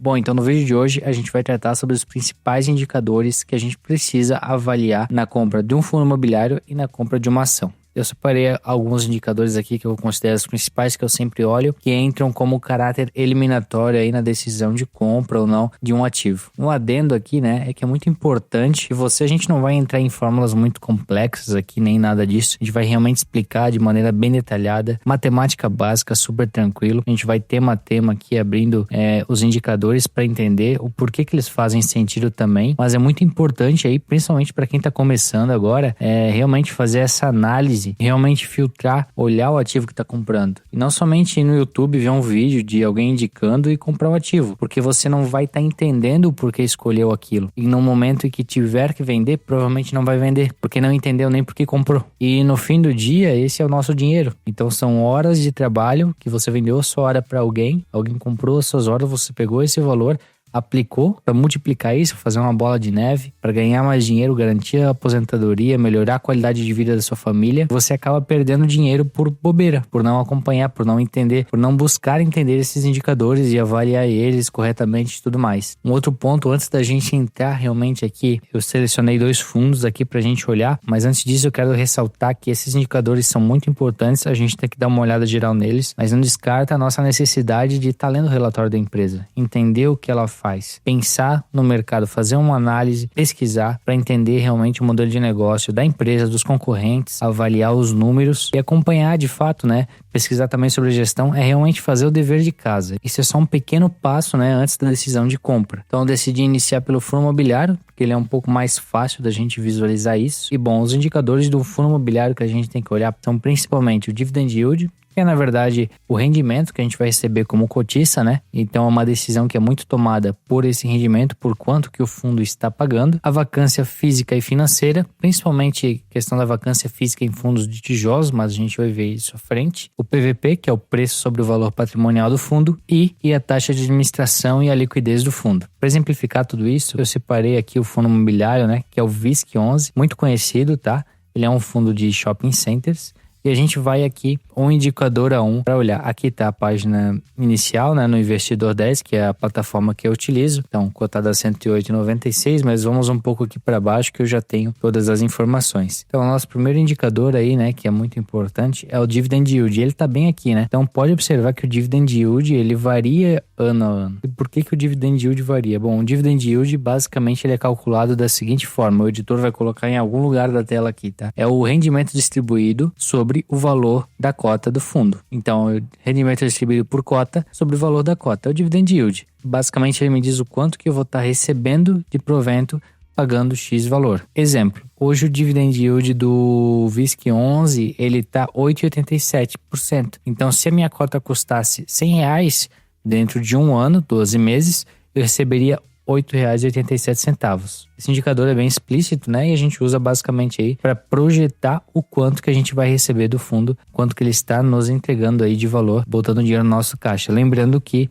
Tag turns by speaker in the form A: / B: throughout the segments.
A: Bom, então no vídeo de hoje a gente vai tratar sobre os principais indicadores que a gente precisa avaliar na compra de um fundo imobiliário e na compra de uma ação. Eu separei alguns indicadores aqui que eu considero os principais que eu sempre olho, que entram como caráter eliminatório aí na decisão de compra ou não de um ativo. Um adendo aqui, né, é que é muito importante que a gente não vai entrar em fórmulas muito complexas aqui, nem nada disso. A gente vai realmente explicar de maneira bem detalhada, matemática básica, super tranquilo. A gente vai tema a tema aqui abrindo os indicadores para entender o porquê que eles fazem sentido também. Mas é muito importante aí, principalmente para quem está começando agora, realmente fazer essa análise, realmente filtrar, olhar o ativo que está comprando. E não somente ir no YouTube ver um vídeo de alguém indicando e comprar o ativo, porque você não vai estar entendendo o porquê escolheu aquilo. E no momento em que tiver que vender, provavelmente não vai vender, porque não entendeu nem por que comprou. E no fim do dia, esse é o nosso dinheiro. Então são horas de trabalho que você vendeu a sua hora para alguém comprou as suas horas, você pegou esse valor, aplicou para multiplicar isso, fazer uma bola de neve, para ganhar mais dinheiro, garantir a aposentadoria, melhorar a qualidade de vida da sua família. Você acaba perdendo dinheiro por bobeira, por não acompanhar, por não entender, por não buscar entender esses indicadores e avaliar eles corretamente e tudo mais. Um outro ponto, antes da gente entrar realmente aqui, eu selecionei 2 fundos aqui para a gente olhar, mas antes disso eu quero ressaltar que esses indicadores são muito importantes, a gente tem que dar uma olhada geral neles, mas não descarta a nossa necessidade de estar lendo o relatório da empresa, entender o que ela faz, pensar no mercado, fazer uma análise, pesquisar para entender realmente o modelo de negócio da empresa, dos concorrentes, avaliar os números e acompanhar de fato, né? Pesquisar também sobre gestão é realmente fazer o dever de casa. Isso é só um pequeno passo, né, antes da decisão de compra. Então eu decidi iniciar pelo fundo imobiliário, porque ele é um pouco mais fácil da gente visualizar isso. E bom, os indicadores do fundo imobiliário que a gente tem que olhar são principalmente o dividend yield, que é na verdade o rendimento que a gente vai receber como cotista, né? Então é uma decisão que é muito tomada por esse rendimento, por quanto que o fundo está pagando. A vacância física e financeira, principalmente questão da vacância física em fundos de tijolos, mas a gente vai ver isso à frente. O PVP, que é o preço sobre o valor patrimonial do fundo, e a taxa de administração e a liquidez do fundo. Para exemplificar tudo isso, eu separei aqui o fundo imobiliário, né? Que é o VISC11, muito conhecido, tá? Ele é um fundo de shopping centers. E a gente vai aqui um indicador a um para olhar. Aqui está a página inicial, né, no Investidor 10, que é a plataforma que eu utilizo. Então, cotada a 108,96, mas vamos um pouco aqui para baixo que eu já tenho todas as informações. Então, o nosso primeiro indicador aí, né, que é muito importante, é o Dividend Yield. Ele está bem aqui, né? Então, pode observar que o Dividend Yield, ele varia ano a ano. E por que o Dividend Yield varia? Bom, o Dividend Yield, basicamente, ele é calculado da seguinte forma. O editor vai colocar em algum lugar da tela aqui, tá? É o rendimento distribuído sobre o valor da cota do fundo. Então, o rendimento é distribuído por cota sobre o valor da cota. É o dividend yield. Basicamente, ele me diz o quanto que eu vou estar recebendo de provento pagando X valor. Exemplo, hoje o dividend yield do VISC11, ele está 8,87%. Então, se a minha cota custasse R$100 dentro de um ano, 12 meses, eu receberia R$ 8,87. Esse indicador é bem explícito, né? E a gente usa basicamente aí para projetar o quanto que a gente vai receber do fundo, quanto que ele está nos entregando aí de valor, botando dinheiro no nosso caixa. Lembrando que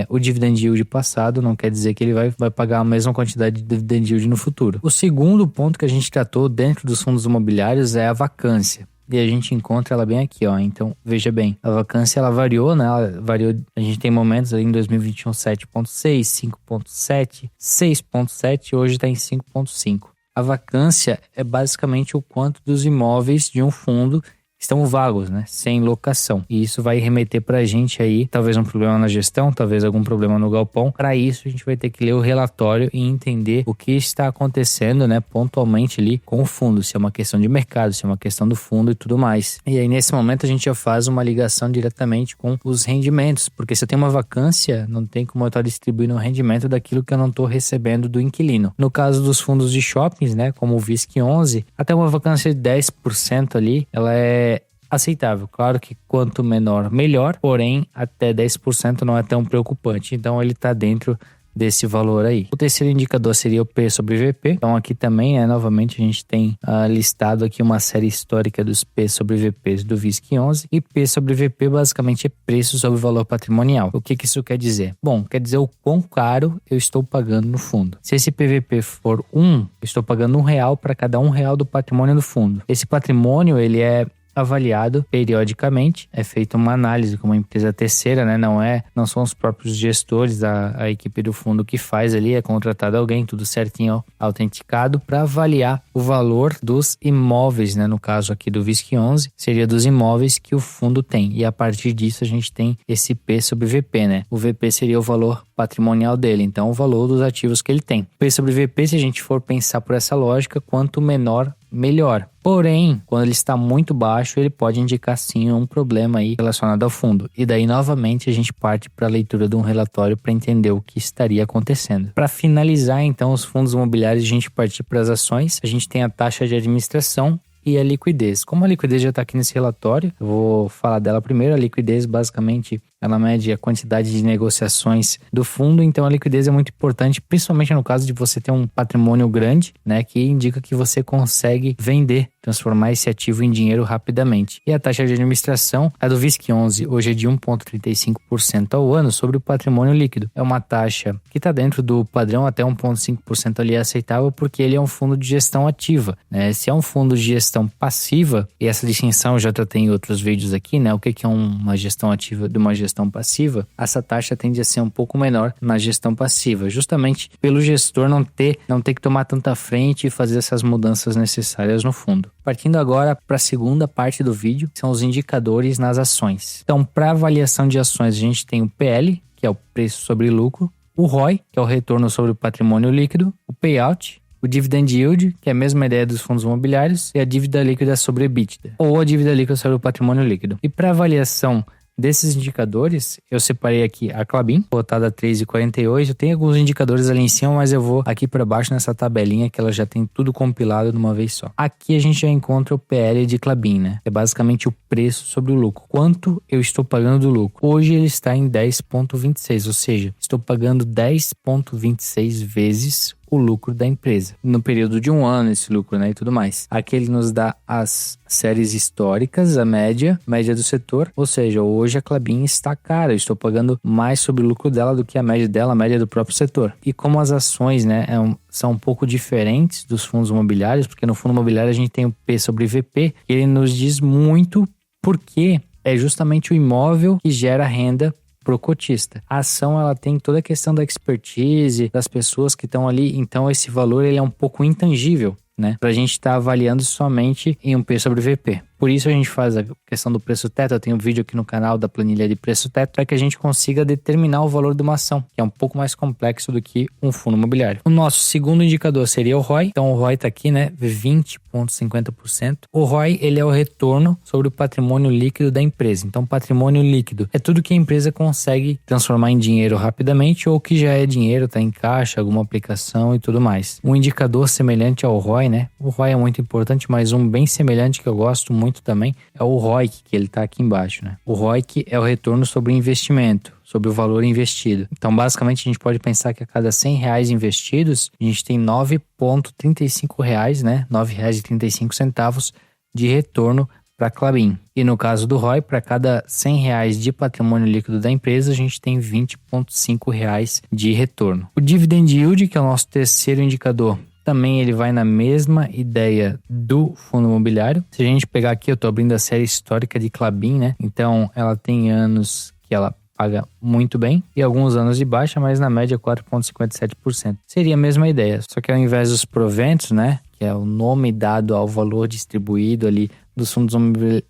A: o dividend yield passado não quer dizer que ele vai pagar a mesma quantidade de dividend yield no futuro. O segundo ponto que a gente tratou dentro dos fundos imobiliários é a vacância. E a gente encontra ela bem aqui, ó. Então, veja bem, a vacância ela variou, né? Ela variou, a gente tem momentos aí em 2021 7,6, 5,7, 6,7 e hoje está em 5,5. A vacância é basicamente o quanto dos imóveis de um fundo estão vagos, né? Sem locação. E isso vai remeter pra gente aí, talvez um problema na gestão, talvez algum problema no galpão. Para isso, a gente vai ter que ler o relatório e entender o que está acontecendo, né? Pontualmente ali com o fundo. Se é uma questão de mercado, se é uma questão do fundo e tudo mais. E aí, nesse momento, a gente já faz uma ligação diretamente com os rendimentos. Porque se eu tenho uma vacância, não tem como eu estar distribuindo o rendimento daquilo que eu não estou recebendo do inquilino. No caso dos fundos de shoppings, né? Como o VISC11, até uma vacância de 10% ali, ela é aceitável. Claro que quanto menor, melhor, porém até 10% não é tão preocupante. Então ele está dentro desse valor aí. O terceiro indicador seria o P sobre VP. Então aqui também, novamente a gente tem listado aqui uma série histórica dos P sobre VPs do VISC11 e P sobre VP basicamente é preço sobre o valor patrimonial. O que isso quer dizer? Bom, quer dizer o quão caro eu estou pagando no fundo. Se esse PVP for 1, eu estou pagando R$1 para cada R$1 do patrimônio do fundo. Esse patrimônio ele é avaliado periodicamente. É feita uma análise com uma empresa terceira, né? Não são os próprios gestores, a equipe do fundo que faz ali, é contratado alguém, tudo certinho, autenticado, para avaliar o valor dos imóveis, né? No caso aqui do VISC11, seria dos imóveis que o fundo tem. E a partir disso a gente tem esse P sobre VP, né? O VP seria o valor patrimonial dele, então o valor dos ativos que ele tem. P sobre VP, se a gente for pensar por essa lógica, quanto menor, melhor. Porém, quando ele está muito baixo, ele pode indicar sim um problema aí relacionado ao fundo. E daí, novamente, a gente parte para a leitura de um relatório para entender o que estaria acontecendo. Para finalizar, então, os fundos imobiliários, a gente partir para as ações. A gente tem a taxa de administração e a liquidez. Como a liquidez já está aqui nesse relatório, eu vou falar dela primeiro. A liquidez, basicamente, ela mede a quantidade de negociações do fundo, então a liquidez é muito importante, principalmente no caso de você ter um patrimônio grande, né, que indica que você consegue vender, transformar esse ativo em dinheiro rapidamente. E a taxa de administração, a do VISC11, hoje é de 1,35% ao ano sobre o patrimônio líquido. É uma taxa que está dentro do padrão, até 1,5% ali é aceitável, porque ele é um fundo de gestão ativa, né? Se é um fundo de gestão passiva, e essa distinção eu já tratei em outros vídeos aqui, né? O que é uma gestão ativa de uma gestão passiva, essa taxa tende a ser um pouco menor na gestão passiva, justamente pelo gestor não ter que tomar tanta frente e fazer essas mudanças necessárias no fundo. Partindo agora para a segunda parte do vídeo, são os indicadores nas ações. Então, para avaliação de ações, a gente tem o PL, que é o preço sobre lucro, o ROI, que é o retorno sobre o patrimônio líquido, o payout, o dividend yield, que é a mesma ideia dos fundos imobiliários, e a dívida líquida sobre EBITDA, ou a dívida líquida sobre o patrimônio líquido. E para avaliação desses indicadores, eu separei aqui a Klabin, cotada a 3,48. Tem alguns indicadores ali em cima, mas eu vou aqui para baixo nessa tabelinha que ela já tem tudo compilado de uma vez só. Aqui a gente já encontra o PL de Klabin, né? É basicamente o preço sobre o lucro. Quanto eu estou pagando do lucro? Hoje ele está em 10,26, ou seja, estou pagando 10,26 vezes o lucro da empresa. No período de um ano, esse lucro, né, e tudo mais. Aqui ele nos dá as séries históricas, a média do setor, ou seja, hoje a Klabin está cara, eu estou pagando mais sobre o lucro dela do que a média dela, a média do próprio setor. E como as ações, né, são um pouco diferentes dos fundos imobiliários, porque no fundo imobiliário a gente tem o P sobre VP, e ele nos diz muito porque é justamente o imóvel que gera renda pro cotista. A ação, ela tem toda a questão da expertise das pessoas que estão ali, então esse valor ele é um pouco intangível, né? Pra gente estar avaliando somente em um P sobre VP. Por isso a gente faz a questão do preço teto. Eu tenho um vídeo aqui no canal da planilha de preço teto para que a gente consiga determinar o valor de uma ação, que é um pouco mais complexo do que um fundo imobiliário. O nosso segundo indicador seria o ROI. Então o ROI está aqui, né? 20,50%. O ROI, ele é o retorno sobre o patrimônio líquido da empresa. Então patrimônio líquido é tudo que a empresa consegue transformar em dinheiro rapidamente ou que já é dinheiro, está em caixa, alguma aplicação e tudo mais. Um indicador semelhante ao ROI, né? O ROI é muito importante, mas um bem semelhante que eu gosto muito também é o ROIC, que ele está aqui embaixo, né? O ROIC é o retorno sobre o investimento, sobre o valor investido. Então, basicamente, a gente pode pensar que a cada R$100 investidos, a gente tem R$9,35, né? R$9,35 de retorno para a Klabin. E no caso do ROI, para cada R$100 de patrimônio líquido da empresa, a gente tem R$20,5 de retorno. O dividend yield, que é o nosso terceiro indicador, também ele vai na mesma ideia do fundo imobiliário. Se a gente pegar aqui, eu estou abrindo a série histórica de Klabin, né? Então, ela tem anos que ela paga muito bem e alguns anos de baixa, mas na média 4,57%. Seria a mesma ideia, só que ao invés dos proventos, né? Que é o nome dado ao valor distribuído ali dos fundos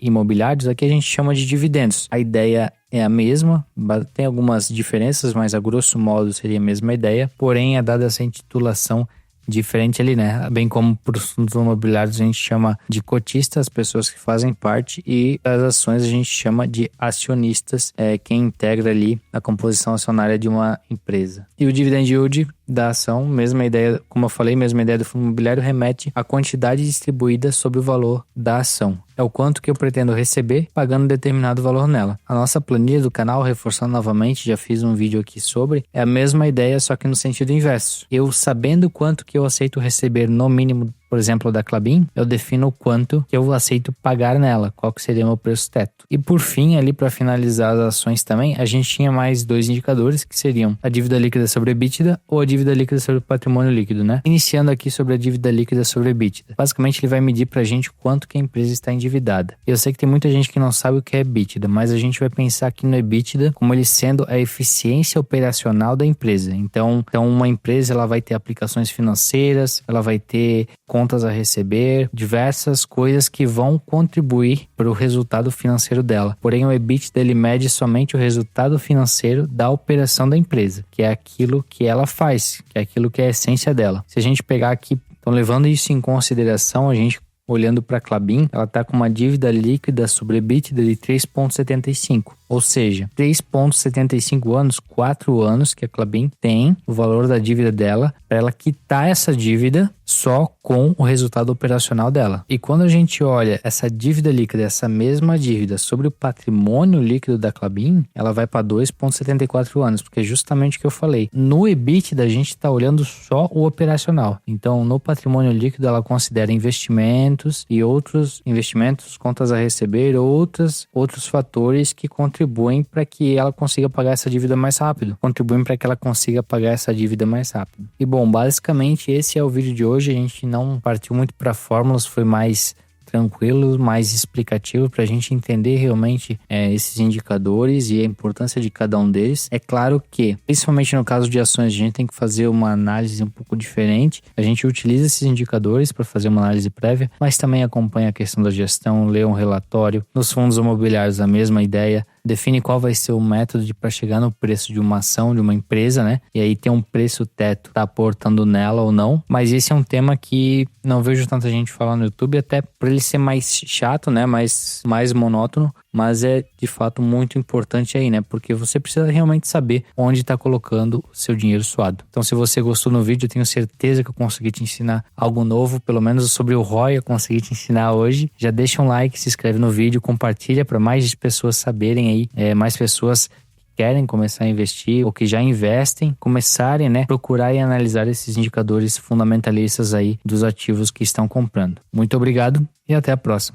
A: imobiliários, aqui a gente chama de dividendos. A ideia é a mesma, tem algumas diferenças, mas a grosso modo seria a mesma ideia, porém é dada essa intitulação diferente ali, né? Bem como para os fundos imobiliários a gente chama de cotistas, as pessoas que fazem parte, e as ações a gente chama de acionistas, quem integra ali a composição acionária de uma empresa. E o dividend yield da ação, mesma ideia, como eu falei, mesma ideia do fundo imobiliário, remete à quantidade distribuída sobre o valor da ação. É o quanto que eu pretendo receber pagando determinado valor nela. A nossa planilha do canal, reforçando novamente, já fiz um vídeo aqui sobre, é a mesma ideia, só que no sentido inverso. Eu sabendo quanto que eu aceito receber no mínimo por exemplo, da Klabin, eu defino o quanto que eu aceito pagar nela, qual que seria o meu preço teto. E por fim, ali para finalizar as ações também, a gente tinha mais 2 indicadores que seriam a dívida líquida sobre EBITDA ou a dívida líquida sobre o patrimônio líquido, né? Iniciando aqui sobre a dívida líquida sobre EBITDA. Basicamente, ele vai medir pra gente quanto que a empresa está endividada. Eu sei que tem muita gente que não sabe o que é EBITDA, mas a gente vai pensar aqui no EBITDA como ele sendo a eficiência operacional da empresa. Então uma empresa ela vai ter aplicações financeiras, ela vai ter contas a receber, diversas coisas que vão contribuir para o resultado financeiro dela. Porém, o EBITDA ele mede somente o resultado financeiro da operação da empresa, que é aquilo que ela faz, que é aquilo que é a essência dela. Se a gente pegar aqui, então levando isso em consideração, a gente olhando para a Klabin, ela está com uma dívida líquida sobre EBITDA de 3,75. Ou seja, 3,75 anos, 4 anos que a Klabin tem o valor da dívida dela para ela quitar essa dívida só com o resultado operacional dela. E quando a gente olha essa dívida líquida, essa mesma dívida sobre o patrimônio líquido da Klabin, ela vai para 2,74 anos, porque é justamente o que eu falei. No EBITDA a gente está olhando só o operacional. Então, no patrimônio líquido ela considera investimentos e outros investimentos, contas a receber, outros fatores que contribuem para que ela consiga pagar essa dívida mais rápido. Contribuem para que ela consiga pagar essa dívida mais rápido. E bom, basicamente esse é o vídeo de hoje. A gente não partiu muito para fórmulas, foi mais tranquilo, mais explicativo para a gente entender realmente esses indicadores e a importância de cada um deles. É claro que, principalmente no caso de ações, a gente tem que fazer uma análise um pouco diferente. A gente utiliza esses indicadores para fazer uma análise prévia, mas também acompanha a questão da gestão, lê um relatório. Nos fundos imobiliários, a mesma ideia. Define qual vai ser o método para chegar no preço de uma ação, de uma empresa, né? E aí tem um preço teto, tá aportando nela ou não. Mas esse é um tema que não vejo tanta gente falar no YouTube, até por ele ser mais chato, né? Mais monótono. Mas é de fato muito importante aí, né? Porque você precisa realmente saber onde está colocando o seu dinheiro suado. Então, se você gostou do vídeo, eu tenho certeza que eu consegui te ensinar algo novo, pelo menos sobre o ROI eu consegui te ensinar hoje. Já deixa um like, se inscreve no vídeo, compartilha para mais pessoas saberem aí, mais pessoas querem começar a investir ou que já investem, começarem, né, procurar e analisar esses indicadores fundamentalistas aí dos ativos que estão comprando. Muito obrigado e até a próxima.